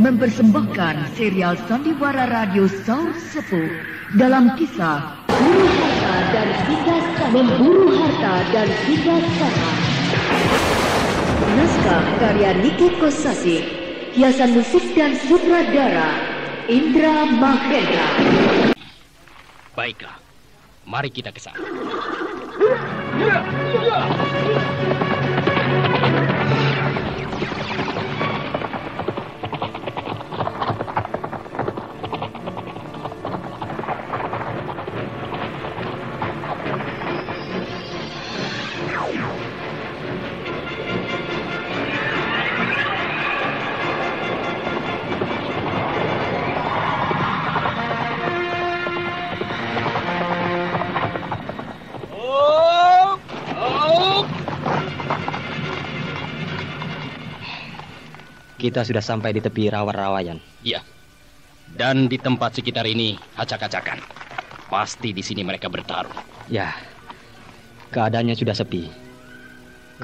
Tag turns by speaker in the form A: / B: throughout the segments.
A: mempersembahkan serial Sandiwara Radio Saur Sepuh dalam kisah Memburu Harta dan Vigasana. Naskah karya Niki Kosasi, hiasan musik dan sutradara Indra Mahendra.
B: Baiklah, mari kita ke sana.
C: Kita sudah sampai di tepi rawa-rawayan.
B: Iya. Dan di tempat sekitar ini acak-acakan. Pasti di sini mereka bertarung.
C: Ya. Keadaannya sudah sepi.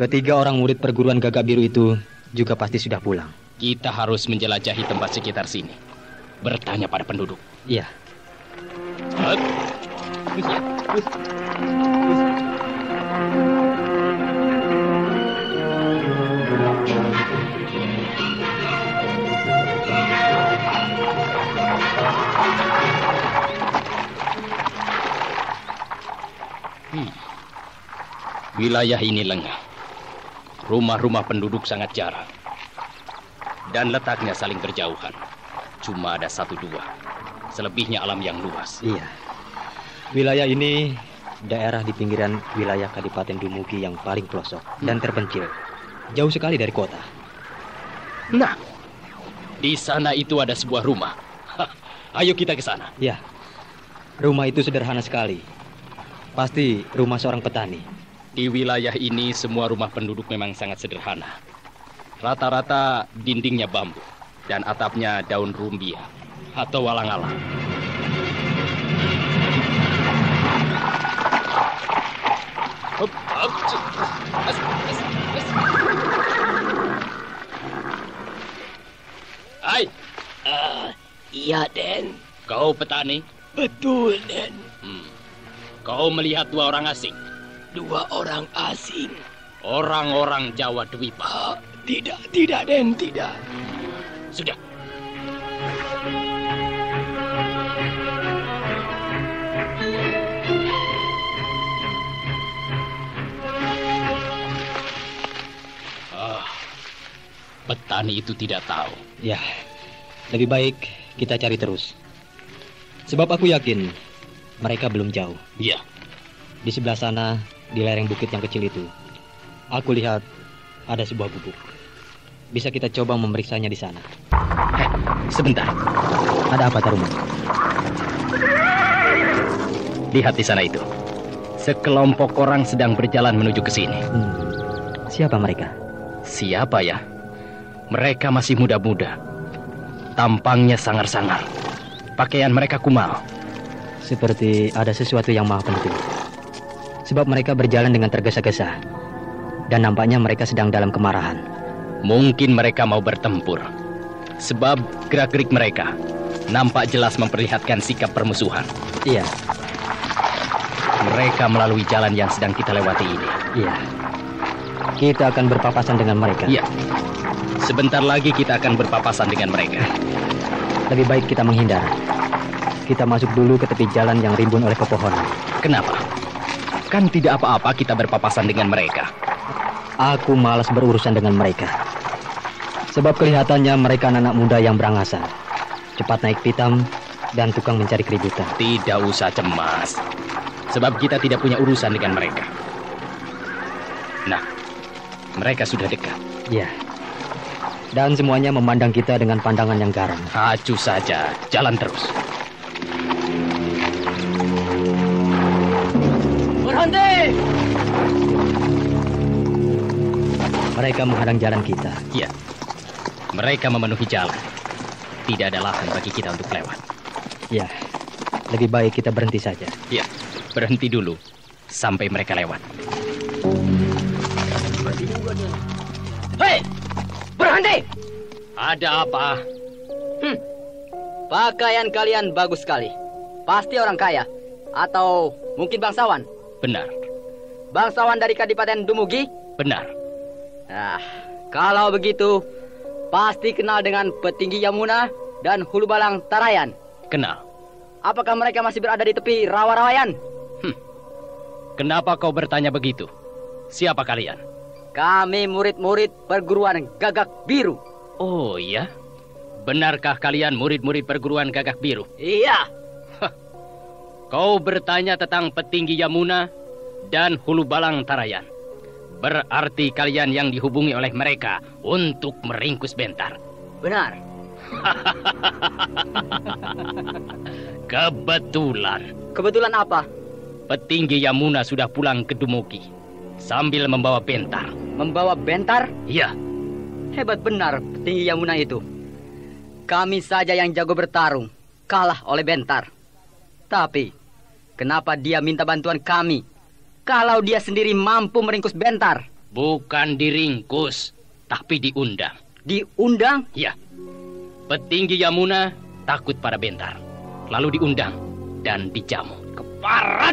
C: Ketiga orang murid perguruan Gagak Biru itu juga pasti sudah pulang.
B: Kita harus menjelajahi tempat sekitar sini. Bertanya pada penduduk.
C: Iya.
B: Wilayah ini lengah. Rumah-rumah penduduk sangat jarang. Dan letaknya saling berjauhan. Cuma ada 1-2. Selebihnya alam yang luas.
C: Iya. Wilayah ini daerah di pinggiran wilayah Kadipaten Dumugi yang paling pelosok dan terpencil. Jauh sekali dari kota.
B: Nah, di sana itu ada sebuah rumah. Ayo kita ke sana.
C: Ya. Rumah itu sederhana sekali. Pasti rumah seorang petani.
B: Di wilayah ini semua rumah penduduk memang sangat sederhana. Rata-rata dindingnya bambu dan atapnya daun rumbia atau walang-alang. Hai.
D: Iya, Den.
B: Kau petani?
D: Betul, Den.
B: Kau melihat 2 orang asing?
D: 2 orang asing.
B: Orang-orang Jawa Dwipa.
D: Tidak, Den, tidak.
B: Sudah. Petani itu tidak tahu.
C: Ya, lebih baik kita cari terus. Sebab aku yakin mereka belum jauh.
B: Iya.
C: Di sebelah sana, di lereng bukit yang kecil itu, aku lihat ada sebuah gubuk. Bisa kita coba memeriksanya di sana.
B: Sebentar.
C: Ada apa, Taruma?
B: Lihat di sana itu. Sekelompok orang sedang berjalan menuju ke sini.
C: Siapa mereka?
B: Siapa ya? Mereka masih muda-muda. Tampangnya sangar-sangar. Pakaian mereka kumal.
C: Seperti ada sesuatu yang maha penting. Sebab mereka berjalan dengan tergesa-gesa. Dan nampaknya mereka sedang dalam kemarahan.
B: Mungkin mereka mau bertempur. Sebab gerak-gerik mereka nampak jelas memperlihatkan sikap permusuhan.
C: Iya.
B: Mereka melalui jalan yang sedang kita lewati ini.
C: Iya. Kita akan berpapasan dengan mereka.
B: Iya. Sebentar lagi kita akan berpapasan dengan mereka.
C: Lebih baik kita menghindar. Kita masuk dulu ke tepi jalan yang rimbun oleh pepohonan.
B: Kenapa? Kan tidak apa-apa kita berpapasan dengan mereka.
C: Aku malas berurusan dengan mereka. Sebab kelihatannya mereka anak muda yang berangasan. Cepat naik pitam dan tukang mencari keributan.
B: Tidak usah cemas. Sebab kita tidak punya urusan dengan mereka. Nah, mereka sudah dekat.
C: Ya. Dan semuanya memandang kita dengan pandangan yang garang.
B: Acuh saja, jalan terus.
D: Berhenti!
C: Mereka menghadang jalan kita.
B: Iya. Mereka memenuhi jalan. Tidak ada lahan bagi kita untuk lewat.
C: Ya. Lebih baik kita berhenti saja.
B: Iya. Berhenti dulu sampai mereka lewat.
D: Hei! Berhenti!
B: Ada apa?
E: Pakaian kalian bagus sekali. Pasti orang kaya. Atau mungkin bangsawan.
B: Benar.
E: Bangsawan dari Kadipaten Dumugi?
B: Benar.
E: Nah, kalau begitu, pasti kenal dengan Petinggi Yamuna dan Hulu Balang Tarayan.
B: Kenal.
E: Apakah mereka masih berada di tepi rawa-rawayan?
B: Kenapa kau bertanya begitu? Siapa kalian?
E: Kami murid-murid perguruan Gagak Biru.
B: Oh iya? Benarkah kalian murid-murid perguruan Gagak Biru?
E: Iya.
B: Kau bertanya tentang Petinggi Yamuna dan Hulu Balang Tarayan. Berarti kalian yang dihubungi oleh mereka untuk meringkus Bentar.
E: Benar.
B: Kebetulan.
E: Kebetulan apa?
B: Petinggi Yamuna sudah pulang ke Dumugi sambil membawa Bentar.
E: Membawa Bentar?
B: Iya.
E: Hebat benar Petinggi Yamuna itu. Kami saja yang jago bertarung, kalah oleh Bentar. Tapi, kenapa dia minta bantuan kami? Kalau dia sendiri mampu meringkus Bentar.
B: Bukan diringkus, tapi diundang.
E: Diundang?
B: Ya. Petinggi Yamuna takut pada Bentar. Lalu diundang dan dijamu. Keparat!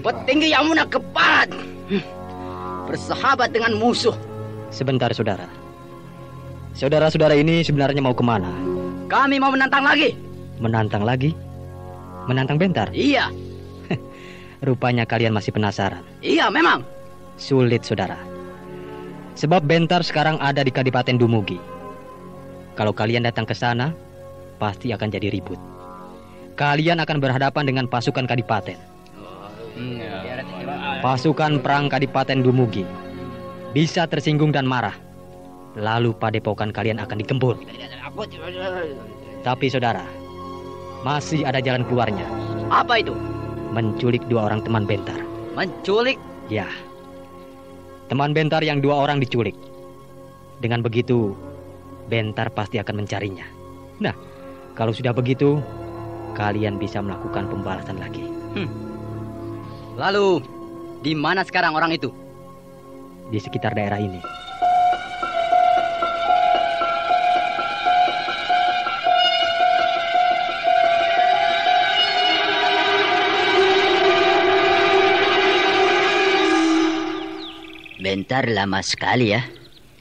E: Petinggi Yamuna keparat! Bersahabat dengan musuh.
C: Sebentar, saudara. Saudara-saudara ini sebenarnya mau kemana?
E: Kami mau menantang lagi.
C: Menantang lagi? Menantang Bentar?
E: Iya.
C: Rupanya kalian masih penasaran.
E: Iya, memang.
C: Sulit, saudara. Sebab Bentar sekarang ada di Kadipaten Dumugi. Kalau kalian datang ke sana, pasti akan jadi ribut. Kalian akan berhadapan dengan pasukan Kadipaten. Pasukan perang Kadipaten Dumugi bisa tersinggung dan marah. Lalu padepokan kalian akan digempur. Tapi saudara, masih ada jalan keluarnya.
E: Apa itu?
C: Menculik 2 orang teman Bentar.
E: Menculik?
C: Ya. Teman Bentar yang 2 orang diculik. Dengan begitu, Bentar pasti akan mencarinya. Nah, kalau sudah begitu, kalian bisa melakukan pembalasan lagi.
E: Lalu, di mana sekarang orang itu?
C: Di sekitar daerah ini.
F: Bentar lama sekali ya.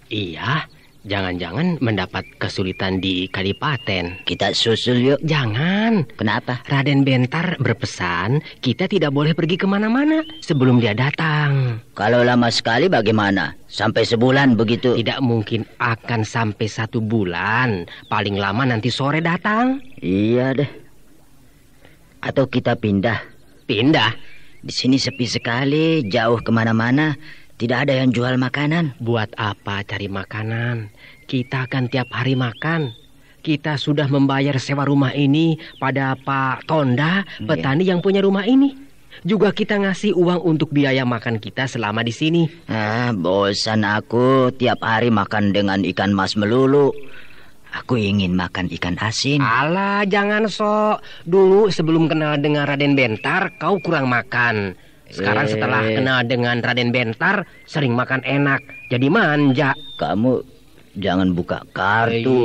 G: Iya, jangan-jangan mendapat kesulitan di Kadipaten.
F: Kita susul yuk.
G: Jangan.
F: Kenapa?
G: Raden Bentar berpesan kita tidak boleh pergi kemana-mana sebelum dia datang.
F: Kalau lama sekali bagaimana? Sampai sebulan begitu?
G: Tidak mungkin akan sampai 1 bulan. Paling lama nanti sore datang.
F: Iya deh. Atau kita pindah?
G: Pindah?
F: Di sini sepi sekali, jauh kemana-mana. Tidak ada yang jual makanan.
G: Buat apa cari makanan? Kita kan tiap hari makan. Kita sudah membayar sewa rumah ini pada Pak Tonda, petani yang punya rumah ini. Juga kita ngasih uang untuk biaya makan kita selama di sini.
F: Bosan aku tiap hari makan dengan ikan mas melulu. Aku ingin makan ikan asin.
G: Alah, jangan sok. Dulu sebelum kenal dengan Raden Bentar, kau kurang makan. Sekarang setelah kenal dengan Raden Bentar, sering makan enak, jadi manja.
F: Kamu jangan buka kartu.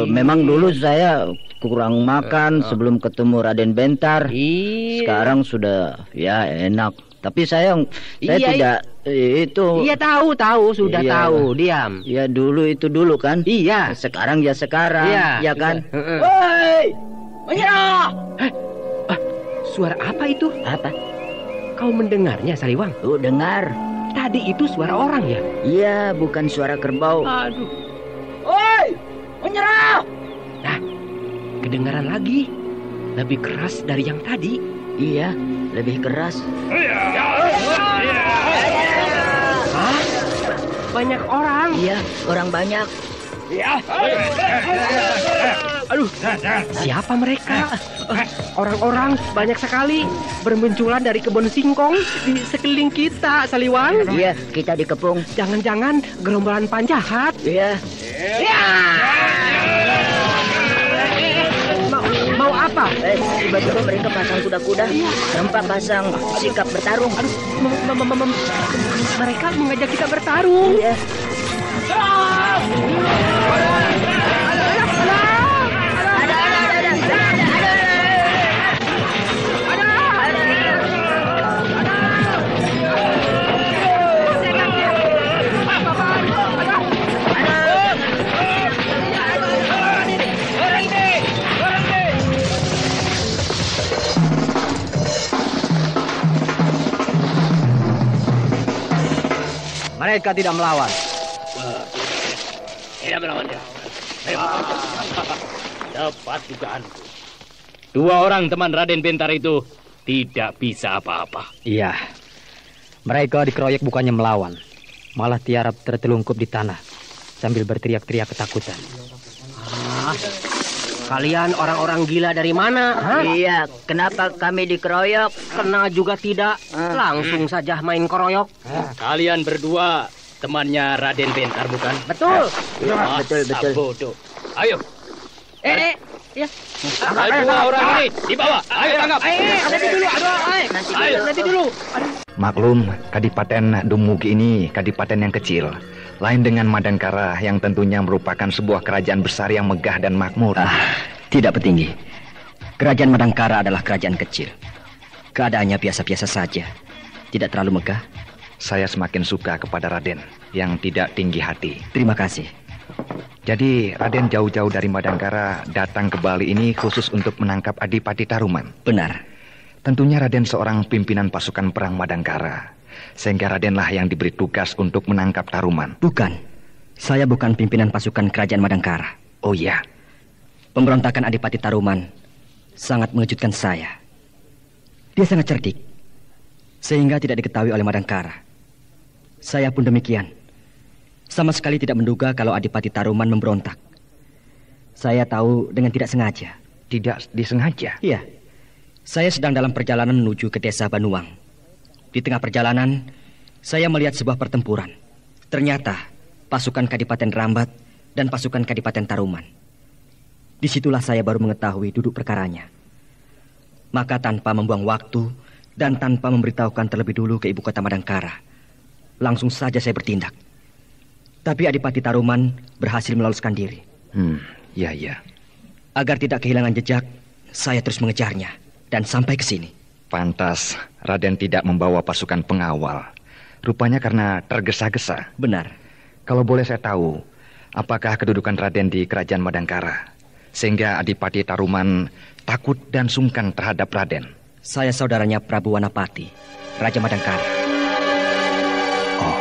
F: Memang dulu saya kurang makan sebelum ketemu Raden Bentar. Sekarang sudah ya enak. Tapi saya tidak itu.
G: Iya tahu sudah tahu. Diam.
F: Ya dulu itu dulu kan.
G: Iya.
F: Sekarang ya sekarang.
G: Iya.
F: Ya kan.
E: Woi, menyerah!
G: Suara apa itu?
F: Apa?
G: Kau mendengarnya, Saliwang?
F: Dengar.
G: Tadi itu suara orang ya?
F: Iya, bukan suara kerbau.
G: Aduh.
E: Woi, menyerah!
G: Nah, kedengaran lagi. Lebih keras dari yang tadi.
F: Iya, lebih keras.
G: Hah? Banyak orang?
F: Iya, orang banyak.
G: Aduh, siapa mereka? Orang-orang banyak sekali bermunculan dari kebun singkong di sekeliling kita, Saliwang.
F: Iya, kita dikepung.
G: Jangan-jangan gerombolan penjahat.
F: Iya.
G: Mau apa?
F: Tiba-tiba mereka pasang kuda-kuda, nampak pasang sikap bertarung.
G: Aduh, mereka mengajak kita bertarung.
F: Iya.
C: Mereka tidak melawan.
B: Tidak melawan. Tepat dugaanku. 2 orang teman Raden Bentar itu tidak bisa apa-apa.
C: Iya. Mereka dikeroyok bukannya melawan, malah tiarap tertelungkup di tanah sambil berteriak-teriak ketakutan.
G: Kalian orang-orang gila dari mana?
F: Iya, kenapa kami dikeroyok?
G: Kenal juga tidak. Langsung saja main keroyok.
B: Kalian berdua temannya Raden Bentar, bukan?
G: Betul.
F: Betul.
B: Bodoh. Ayo.
G: Ya.
B: Ayo 2 orang ini dibawa. Ayo tangkap.
G: Nanti dulu.
H: Maklum, Kadipaten Dumugi ini kadipaten yang kecil. Lain dengan Madangkara yang tentunya merupakan sebuah kerajaan besar yang megah dan makmur.
I: Tidak, Petinggi. Kerajaan Madangkara adalah kerajaan kecil. Keadaannya biasa-biasa saja. Tidak terlalu megah.
H: Saya semakin suka kepada Raden yang tidak tinggi hati.
I: Terima kasih.
H: Jadi Raden jauh-jauh dari Madangkara datang ke Bali ini khusus untuk menangkap Adipati Taruman.
I: Benar.
H: Tentunya Raden seorang pimpinan pasukan perang Madangkara. Sehingga Radenlah yang diberi tugas untuk menangkap Taruman.
I: Bukan. Saya bukan pimpinan pasukan kerajaan Madangkara.
H: Oh iya.
I: Pemberontakan Adipati Taruman sangat mengejutkan saya. Dia sangat cerdik, sehingga tidak diketahui oleh Madangkara. Saya pun demikian. Sama sekali tidak menduga kalau Adipati Taruman memberontak. Saya tahu dengan tidak sengaja.
H: Tidak disengaja?
I: Iya. Saya sedang dalam perjalanan menuju ke desa Banuang. Di tengah perjalanan, saya melihat sebuah pertempuran. Ternyata pasukan Kadipaten Rambat dan pasukan Kadipaten Taruman. Disitulah saya baru mengetahui duduk perkaranya. Maka tanpa membuang waktu dan tanpa memberitahukan terlebih dulu ke ibu kota Madangkara, langsung saja saya bertindak. Tapi Adipati Taruman berhasil melolos diri.
H: Ya.
I: Agar tidak kehilangan jejak, saya terus mengejarnya dan sampai ke sini.
H: Pantas Raden tidak membawa pasukan pengawal. Rupanya karena tergesa-gesa.
I: Benar.
H: Kalau boleh saya tahu, apakah kedudukan Raden di kerajaan Madangkara sehingga Adipati Taruman takut dan sungkan terhadap Raden?
I: Saya saudaranya Prabu Wanapati, Raja Madangkara.
H: Oh,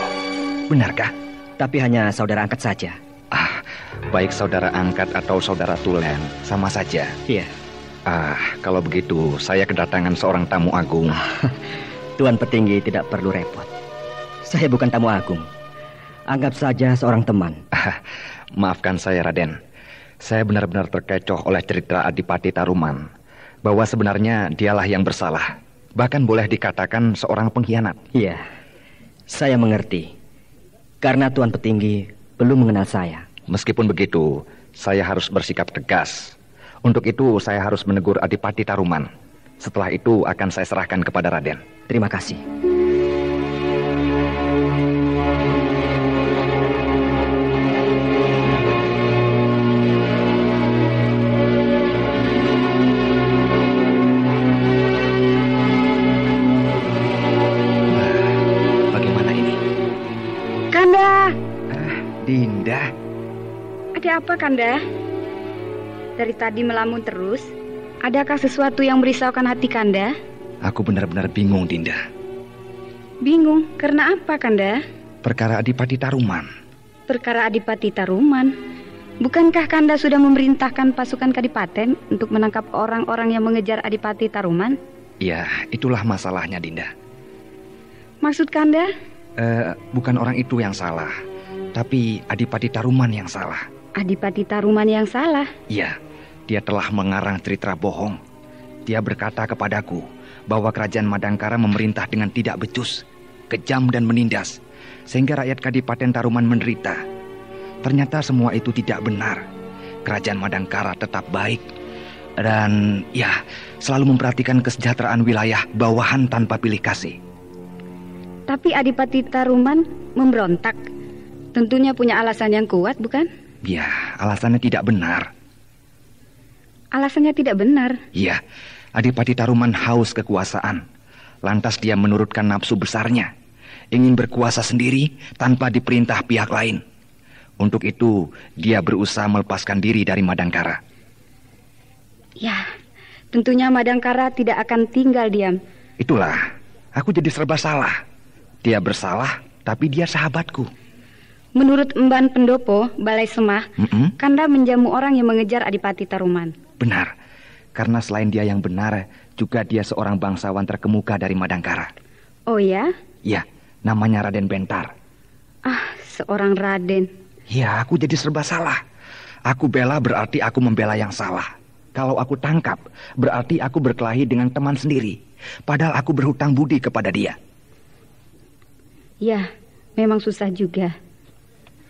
H: benarkah?
I: Tapi hanya saudara angkat saja.
H: Baik saudara angkat atau saudara tulen, sama saja.
I: Iya.
H: Kalau begitu, saya kedatangan seorang tamu agung.
I: Tuan Petinggi tidak perlu repot. Saya bukan tamu agung. Anggap saja seorang teman.
H: Maafkan saya, Raden. Saya benar-benar terkecoh oleh cerita Adipati Taruman. Bahwa sebenarnya dialah yang bersalah. Bahkan boleh dikatakan seorang pengkhianat.
I: Iya, saya mengerti. Karena Tuan Petinggi belum mengenal saya.
H: Meskipun begitu, saya harus bersikap tegas. Untuk itu saya harus menegur Adipati Taruman. Setelah itu akan saya serahkan kepada Raden.
I: Terima kasih.
H: Bagaimana ini?
J: Kanda.
H: Dinda.
J: Ada apa, Kanda? Dari tadi melamun terus. Adakah sesuatu yang merisaukan hati Kanda?
H: Aku benar-benar bingung, Dinda.
J: Bingung? Karena apa, Kanda?
H: Perkara Adipati Taruman.
J: Perkara Adipati Taruman? Bukankah Kanda sudah memerintahkan pasukan Kadipaten untuk menangkap orang-orang yang mengejar Adipati Taruman?
H: Ya, itulah masalahnya, Dinda.
J: Maksud Kanda?
H: Bukan orang itu yang salah, tapi Adipati Taruman yang salah.
J: Adipati Taruman yang salah?
H: Iya, dia telah mengarang cerita bohong. Dia berkata kepadaku bahwa kerajaan Madangkara memerintah dengan tidak becus, kejam dan menindas, sehingga rakyat Kadipaten Taruman menderita. Ternyata semua itu tidak benar. Kerajaan Madangkara tetap baik dan ya selalu memperhatikan kesejahteraan wilayah bawahan tanpa pilih kasih.
J: Tapi Adipati Taruman memberontak. Tentunya punya alasan yang kuat, bukan?
H: Ya, alasannya tidak benar.
J: Alasannya tidak benar?
H: Iya, Adipati Taruman haus kekuasaan. Lantas dia menurutkan nafsu besarnya. Ingin berkuasa sendiri tanpa diperintah pihak lain. Untuk itu, dia berusaha melepaskan diri dari Madangkara.
J: Ya, tentunya Madangkara tidak akan tinggal diam.
H: Itulah, aku jadi serba salah. Dia bersalah, tapi dia sahabatku.
J: Menurut Emban Pendopo, Balai Semah, Kanda menjamu orang yang mengejar Adipati Taruman.
H: Benar, karena selain dia yang benar, juga dia seorang bangsawan terkemuka dari Madangkara.
J: Oh ya?
H: Ya, namanya Raden Bentar.
J: Ah, seorang Raden.
H: Ya, aku jadi serba salah. Aku bela berarti aku membela yang salah. Kalau aku tangkap, berarti aku berkelahi dengan teman sendiri. Padahal aku berhutang budi kepada dia.
J: Ya, memang susah juga.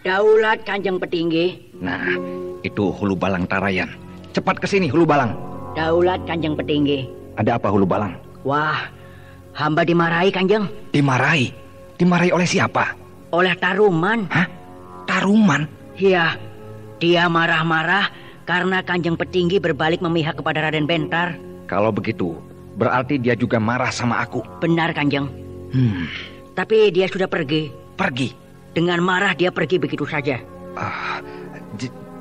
K: Daulat Kanjeng Petinggi.
H: Nah, itu Hulu Balang Tarayan. Cepat ke sini, Hulu Balang.
K: Daulat Kanjeng Petinggi.
H: Ada apa, Hulu Balang?
K: Wah, hamba dimarahi, Kanjeng.
H: Dimarahi? Dimarahi oleh siapa?
K: Oleh Taruman.
H: Hah? Taruman?
K: Iya, dia marah-marah karena Kanjeng Petinggi berbalik memihak kepada Raden Bentar.
H: Kalau begitu, berarti dia juga marah sama aku.
K: Benar, Kanjeng. Tapi dia sudah pergi.
H: Pergi?
K: Dengan marah dia pergi begitu saja.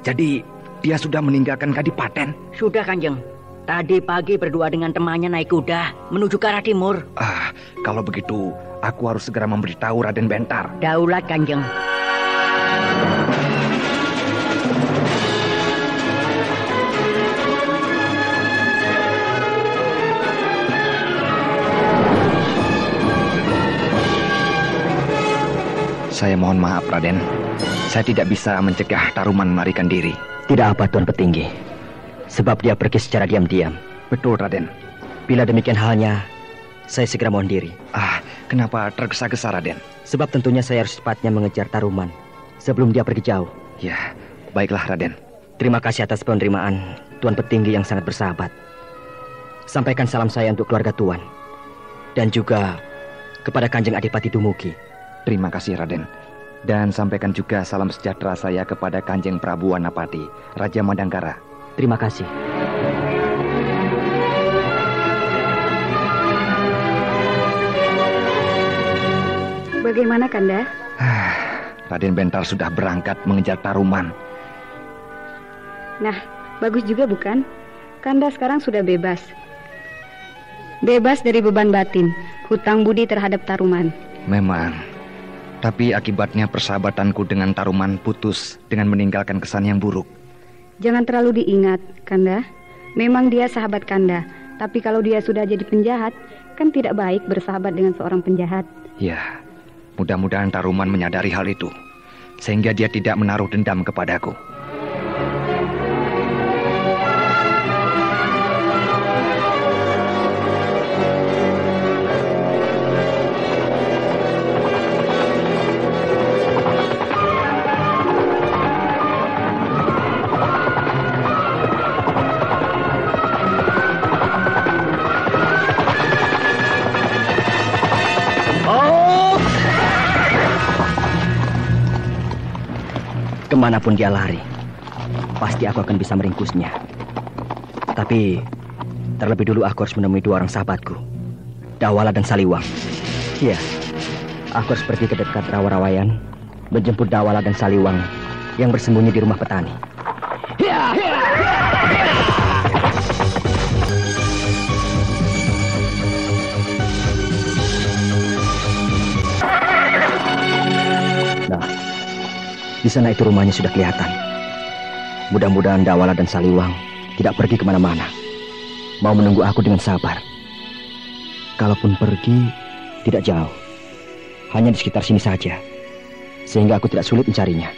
H: Jadi dia sudah meninggalkan Kadipaten?
K: Sudah, Kanjeng. Tadi pagi berdua dengan temannya naik kuda menuju ke arah timur.
H: Kalau begitu aku harus segera memberitahu Raden Bentar.
K: Daulat, Kanjeng.
H: Saya mohon maaf, Raden. Saya tidak bisa mencegah Taruman melarikan diri.
I: Tidak apa, Tuan Petinggi. Sebab dia pergi secara diam-diam.
H: Betul, Raden.
I: Bila demikian halnya, saya segera mohon diri.
H: Kenapa tergesa-gesa, Raden?
I: Sebab tentunya saya harus cepatnya mengejar Taruman sebelum dia pergi jauh.
H: Ya, baiklah, Raden.
I: Terima kasih atas penerimaan Tuan Petinggi yang sangat bersahabat. Sampaikan salam saya untuk keluarga Tuan. Dan juga kepada Kanjeng Adipati Dumugi.
H: Terima kasih, Raden. Dan sampaikan juga salam sejahtera saya kepada Kanjeng Prabu Wanapati, Raja Madangkara.
I: Terima kasih.
J: Bagaimana, Kanda?
H: Raden Bentar sudah berangkat mengejar Taruman.
J: Nah, bagus juga bukan? Kanda sekarang sudah bebas. Bebas dari beban batin, hutang budi terhadap Taruman.
H: Memang. Tapi akibatnya persahabatanku dengan Taruman putus dengan meninggalkan kesan yang buruk.
J: Jangan terlalu diingat, Kanda. Memang dia sahabat Kanda. Tapi kalau dia sudah jadi penjahat, kan tidak baik bersahabat dengan seorang penjahat.
H: Ya, mudah-mudahan Taruman menyadari hal itu, sehingga dia tidak menaruh dendam kepadaku.
I: Kemanapun dia lari, pasti aku akan bisa meringkusnya. Tapi terlebih dulu aku harus menemui dua orang sahabatku, Dawala dan Saliwang. Iya, aku harus pergi ke dekat rawa-rawayan, menjemput Dawala dan Saliwang yang bersembunyi di rumah petani. Nah, di sana itu rumahnya sudah kelihatan. Mudah-mudahan Dawala dan Saliwang tidak pergi kemana-mana. Mau menunggu aku dengan sabar. Kalaupun pergi, tidak jauh. Hanya di sekitar sini saja. Sehingga aku tidak sulit mencarinya.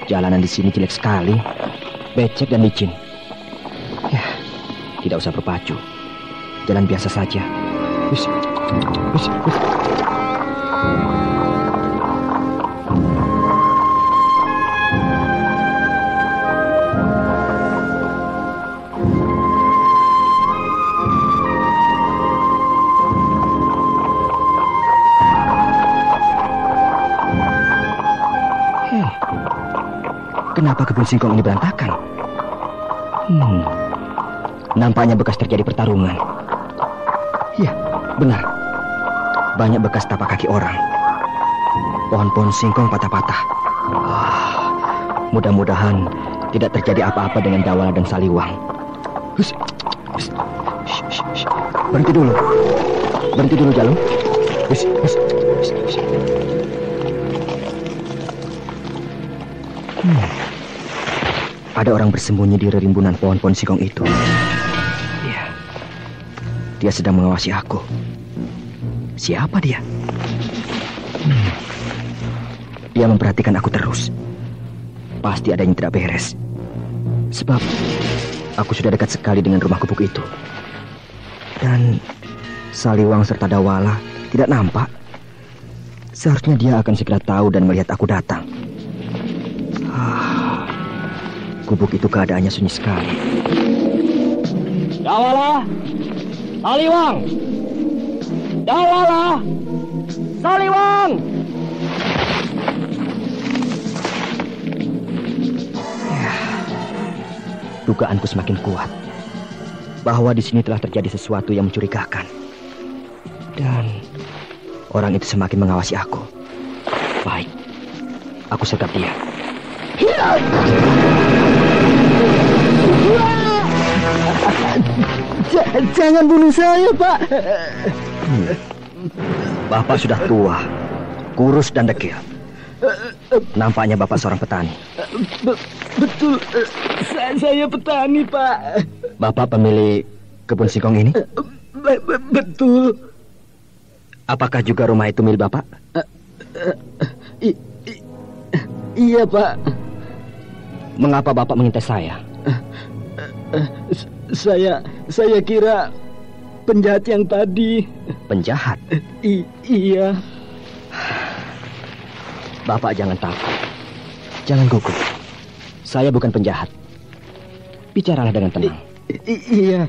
I: Jalanan di sini jelek sekali. Becek dan licin. Ya, tidak usah berpacu. Jalan biasa saja. Hush. Kenapa kebun singkong ini berantakan? Nampaknya bekas terjadi pertarungan. Ya, benar. Banyak bekas tapak kaki orang. Pohon-pohon singkong patah-patah. Mudah-mudahan tidak terjadi apa-apa dengan Dawala dan Saliwang. Berhenti dulu. Berhenti dulu, Jalung. Ada orang bersembunyi di rerimbunan pohon-pohon singkong itu. Iya. Dia sedang mengawasi aku. Siapa dia? Dia memperhatikan aku terus. Pasti ada yang tidak beres. Sebab aku sudah dekat sekali dengan rumah gubuk itu. Dan Saliwang serta Dawala tidak nampak. Seharusnya dia akan segera tahu dan melihat aku datang. Gubuk itu keadaannya sunyi sekali.
C: Dawala! Saliwang! Dawala! Saliwang!
I: Dugaanku semakin kuat bahwa di sini telah terjadi sesuatu yang mencurigakan. Dan orang itu semakin mengawasi aku. Baik, aku sergap dia.
D: Jangan bunuh saya, Pak.
I: Bapak sudah tua, kurus dan dekil. Nampaknya Bapak seorang petani.
D: Betul, saya petani, Pak.
I: Bapak pemilik kebun singkong ini?
D: Betul.
I: Apakah juga rumah itu milik Bapak?
D: Iya, Pak.
I: Mengapa Bapak mengintai saya?
D: Saya kira penjahat yang tadi.
I: Penjahat?
D: Iya.
I: Bapak jangan takut. Jangan gugup. Saya bukan penjahat. Bicaralah dengan tenang.
D: Iya.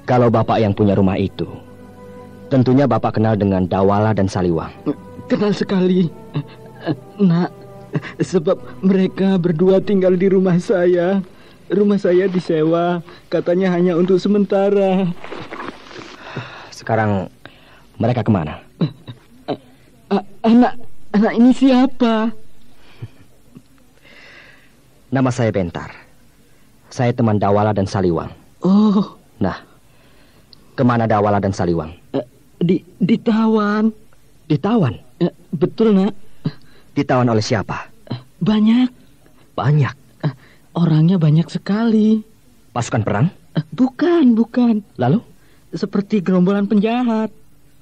I: Kalau Bapak yang punya rumah itu, tentunya Bapak kenal dengan Dawala dan Saliwang.
D: Kenal sekali. Nak, sebab mereka berdua tinggal di rumah saya. Rumah saya disewa, katanya hanya untuk sementara.
I: Sekarang mereka kemana?
D: Anak ini siapa?
I: Nama saya Bentar. Saya teman Dawala dan Saliwang.
D: Oh.
I: Nah, kemana Dawala dan Saliwang?
D: Ditawan.
I: Ditawan?
D: Betul, Nak.
I: Ditawan oleh siapa?
D: Banyak.
I: Banyak?
D: Orangnya banyak sekali.
I: Pasukan perang?
D: Bukan.
I: Lalu?
D: Seperti gerombolan penjahat.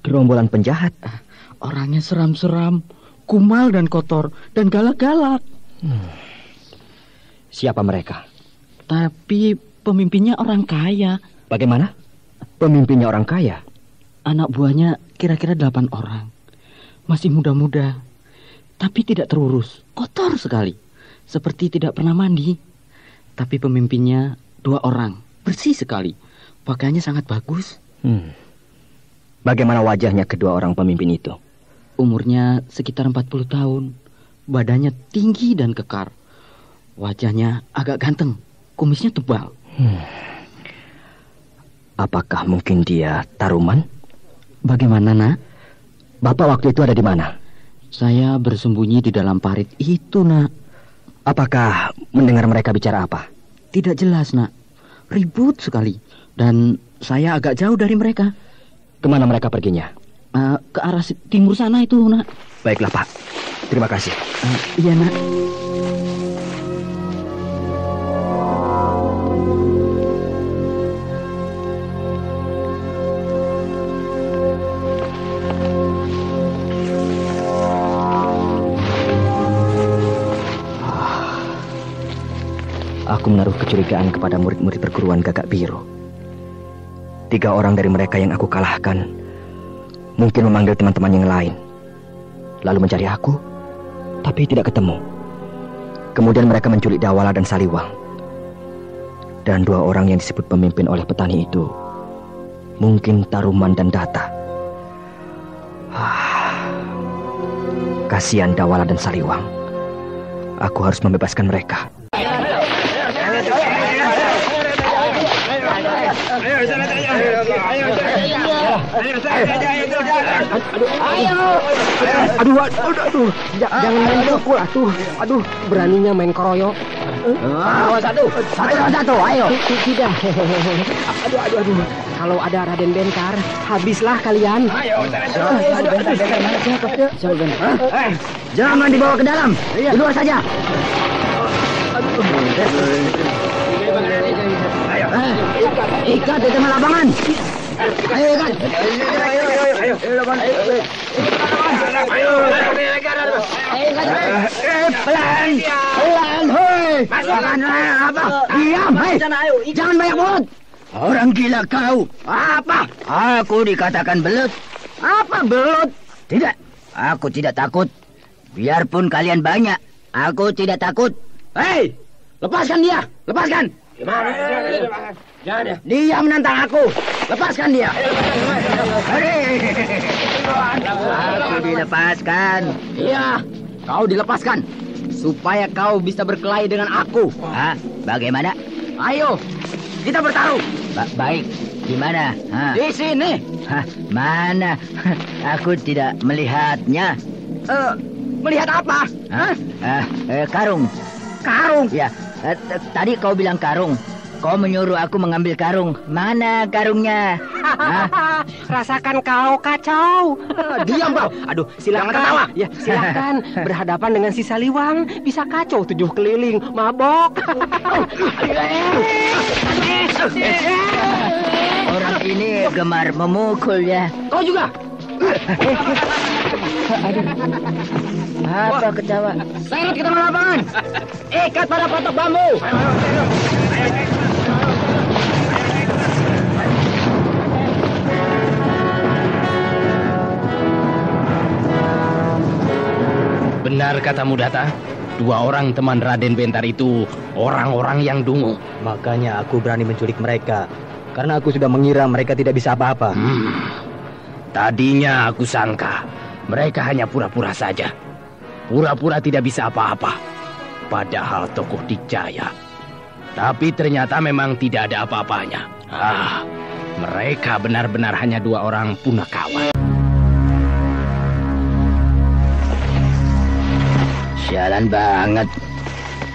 I: Gerombolan penjahat?
D: Orangnya seram-seram, kumal dan kotor, dan galak-galak.
I: Siapa mereka?
D: Tapi pemimpinnya orang kaya.
I: Bagaimana? Pemimpinnya orang kaya?
D: Anak buahnya kira-kira 8 orang. Masih muda-muda, tapi tidak terurus, kotor sekali. Seperti tidak pernah mandi. Tapi pemimpinnya 2 orang, bersih sekali. Pakaiannya sangat bagus.
I: Bagaimana wajahnya kedua orang pemimpin itu?
D: Umurnya sekitar 40 tahun. Badannya tinggi dan kekar. Wajahnya agak ganteng, kumisnya tebal.
I: Apakah mungkin dia Taruman?
D: Bagaimana, Nak?
I: Bapak waktu itu ada di mana?
D: Saya bersembunyi di dalam parit itu, Nak.
I: Apakah mendengar mereka bicara apa?
D: Tidak jelas, Nak. Ribut sekali. Dan saya agak jauh dari mereka.
I: Kemana mereka perginya?
D: Ke arah timur sana itu, Nak.
I: Baiklah, Pak. Terima kasih.
D: Iya, Nak.
I: Aku menaruh kecurigaan kepada murid-murid perguruan Gagak Biru. 3 orang dari mereka yang aku kalahkan mungkin memanggil teman-teman yang lain, lalu mencari aku, tapi tidak ketemu. Kemudian mereka menculik Dawala dan Saliwang. Dan 2 orang yang disebut pemimpin oleh petani itu mungkin Taruman dan Data. Kasihan Dawala dan Saliwang. Aku harus membebaskan mereka.
G: Aduh, jangan main pukul atuh. Aduh, beraninya main keroyok.
K: Satu, ayo.
G: Tidak. Aduh. Kalau ada Raden Bentar, habislah kalian.
K: Jangan dibawa ke dalam. Di luar saja. Ikat di tengah lapangan. Ayo ikat. Pelan, hoi. Apa? Diam, hei. Jangan banyak mulut. Orang gila kau. Apa? Aku dikatakan belut. Apa belut? Tidak, aku tidak takut. Biarpun kalian banyak, aku tidak takut. Hei, lepaskan dia, lepaskan. Jangan. Dia menantang aku. Lepaskan dia. Aku dilepaskan. Iya, kau dilepaskan. Supaya kau bisa berkelahi dengan aku. Hah? Bagaimana? Ayo, kita bertaruh. Baik. Di mana? Di sini. Hah, mana? Aku tidak melihatnya. Melihat apa? Karung. Karung? Ya. Tadi kau bilang karung. Kau menyuruh aku mengambil karung. Mana karungnya?
G: Rasakan kau kacau.
K: Diam kau.
G: Aduh, silakan.
K: Jangan ketawa.
G: Ya, silakan. Berhadapan dengan si Saliwang bisa kacau 7 keliling, mabok.
K: Orang ini gemar memukul ya. Kau juga. Apa ketawa? Seret ke tengah lapangan. Ikat pada patok bambu.
B: Benar kata Mudata, 2 orang teman Raden Bentar itu orang-orang yang dungu.
C: Makanya aku berani menculik mereka, karena aku sudah mengira mereka tidak bisa apa-apa.
B: Tadinya aku sangka mereka hanya pura-pura saja. Pura-pura tidak bisa apa-apa. Padahal tokoh dikjaya. Tapi ternyata memang tidak ada apa-apanya. Mereka benar-benar hanya 2 orang punakawan.
K: Sialan banget.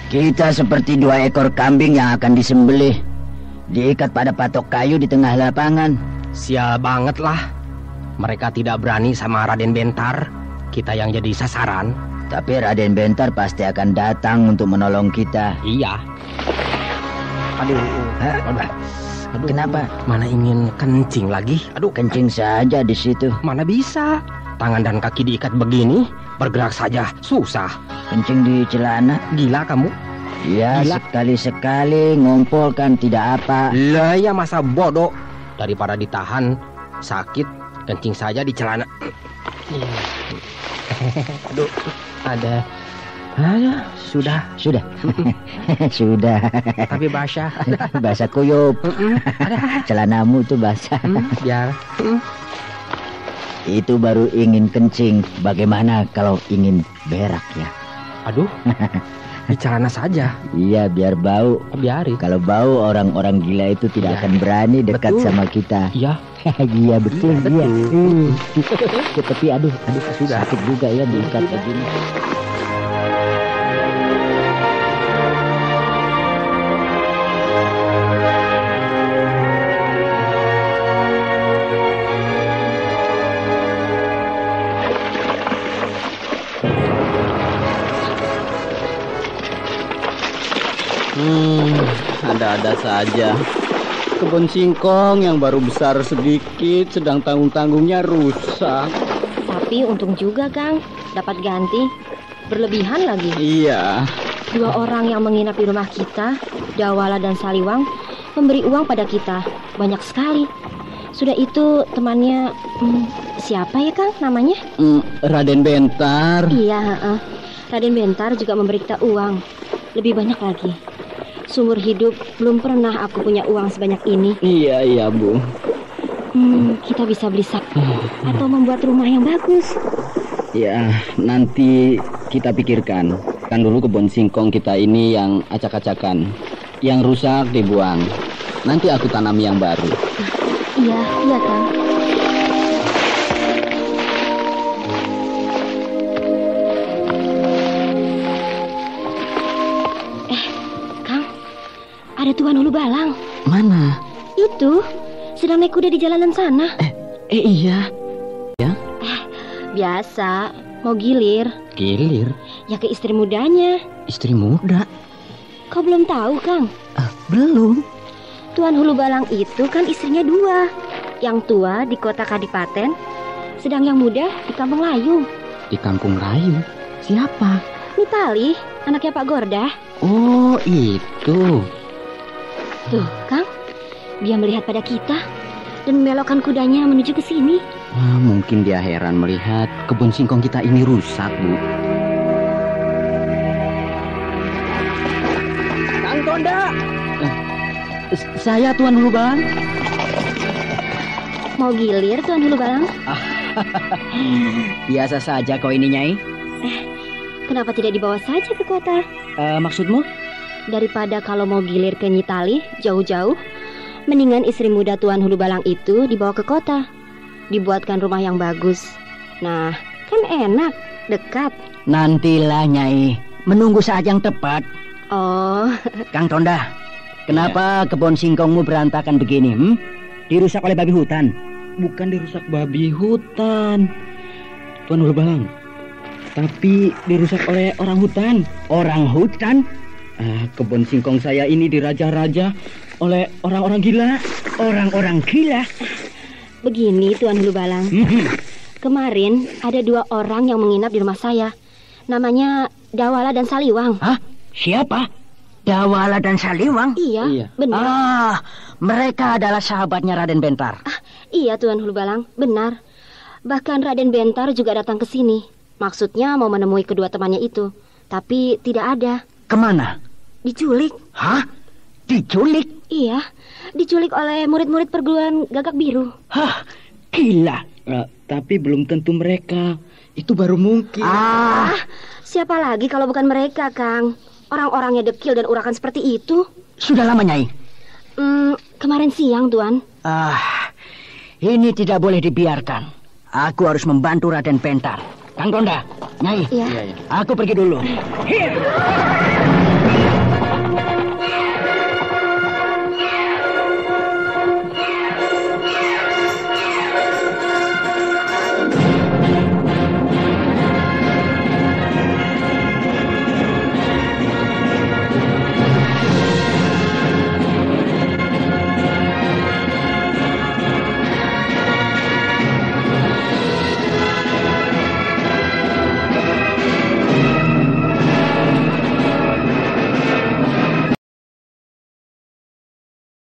K: Kita seperti 2 ekor kambing yang akan disembelih, diikat pada patok kayu di tengah lapangan.
G: Sial banget lah. Mereka tidak berani sama Raden Bentar. Kita yang jadi sasaran.
K: Tapi Raden Bentar pasti akan datang untuk menolong kita.
G: Iya. Aduh.
K: Kenapa?
G: Mana ingin kencing lagi?
K: Aduh, kencing saja di situ.
G: Mana bisa? Tangan dan kaki diikat begini, bergerak saja susah.
K: Kencing di celana?
G: Gila kamu?
K: Ya, sekali-sekali ngumpul kan tidak apa.
G: Lah ya, masa bodoh. Daripada ditahan sakit, kencing saja di celana. Aduh, ada. Sudah. Sudah. Tapi basah.
K: Basah kuyup. Celanamu tuh basah.
G: Biar.
K: Itu baru ingin kencing. Bagaimana kalau ingin berak ya?
G: Aduh. Di celana saja.
K: Iya, biar bau.
G: Biarin.
K: Kalau bau, orang-orang gila itu tidak akan berani dekat sama kita.
G: Iya.
K: Iya, betul. Iya. Tapi aduh, sudah sakit juga ya diikat begini.
D: Ada-ada saja. Kebun singkong yang baru besar sedikit sedang tanggung-tanggungnya rusak.
L: Tapi untung juga, Kang. Dapat ganti. Berlebihan lagi.
D: Iya.
L: 2 orang yang menginap di rumah kita, Dawala dan Saliwang, memberi uang pada kita. Banyak sekali. Sudah itu temannya... siapa ya, Kang, namanya?
D: Raden Bentar.
L: Iya, Raden Bentar juga memberi kita uang. Lebih banyak lagi. Seumur hidup belum pernah aku punya uang sebanyak ini.
D: Iya, Bu.
L: Kita bisa beli sapi atau membuat rumah yang bagus.
D: Ya, nanti kita pikirkan. Kan dulu kebun singkong kita ini yang acak-acakan. Yang rusak dibuang. Nanti aku tanam yang baru.
L: Iya, iya Kang. Kang, ada Tuan Hulu Balang.
D: Mana?
L: Itu, sedang naik kuda di jalanan sana.
D: Iya. Ya?
L: Biasa, mau gilir.
D: Gilir?
L: Ya ke istri mudanya.
D: Istri muda?
L: Kau belum tahu, Kang?
D: Belum.
L: Tuan Hulu Balang itu kan istrinya 2. Yang tua di kota Kadipaten, sedang yang muda di Kampung Layung.
D: Di Kampung Layung? Siapa?
L: Mitali, anaknya Pak Gorda.
D: Oh, itu.
L: Tuh, Kang. Dia melihat pada kita dan membelokkan kudanya menuju ke sini.
D: Mungkin dia heran melihat kebun singkong kita ini rusak, Bu.
K: Kang Tonda!
D: Saya Tuan Hulu Balang.
L: Mau gilir, Tuan Hulu Balang?
K: Biasa saja kau ini, Nyai.
L: Kenapa tidak dibawa saja ke kota?
K: Maksudmu?
L: Daripada kalau mau gilir ke Nyitali jauh-jauh, mendingan istri muda Tuan Hulu Balang itu dibawa ke kota. Dibuatkan rumah yang bagus. Nah, kan enak, dekat.
K: Nantilah, Nyai. Menunggu saat yang tepat.
L: Oh.
K: Kang Tonda, kenapa kebun singkongmu berantakan begini? Dirusak oleh babi hutan?
D: Bukan dirusak babi hutan, Tuan Hulu Balang. Tapi dirusak oleh orang hutan.
K: Orang hutan?
D: Kebun singkong saya ini diraja-raja oleh orang-orang gila.
K: Orang-orang gila?
L: Begini, Tuan Hulu Balang. Kemarin ada 2 orang yang menginap di rumah saya. Namanya Dawala dan Saliwang.
K: Hah? Siapa? Dawala dan Saliwang?
L: Iya, benar.
K: Mereka adalah sahabatnya Raden Bentar.
L: Iya, Tuan Hulu Balang, benar. Bahkan Raden Bentar juga datang ke sini. Maksudnya mau menemui kedua temannya itu. Tapi tidak ada.
K: Kemana?
L: Diculik.
K: Hah? Diculik?
L: Iya, diculik oleh murid-murid perguruan Gagak Biru.
K: Hah, gila.
D: Tapi belum tentu mereka. Itu baru mungkin.
L: Siapa lagi kalau bukan mereka, Kang? Orang-orangnya dekil dan urakan seperti itu.
K: Sudah lama, Nyai?
L: Kemarin siang, Tuan.
K: Ini tidak boleh dibiarkan. Aku harus membantu Raden Bentar. Kang Tonda, Nyai,
L: Iya.
K: Aku pergi dulu. Here.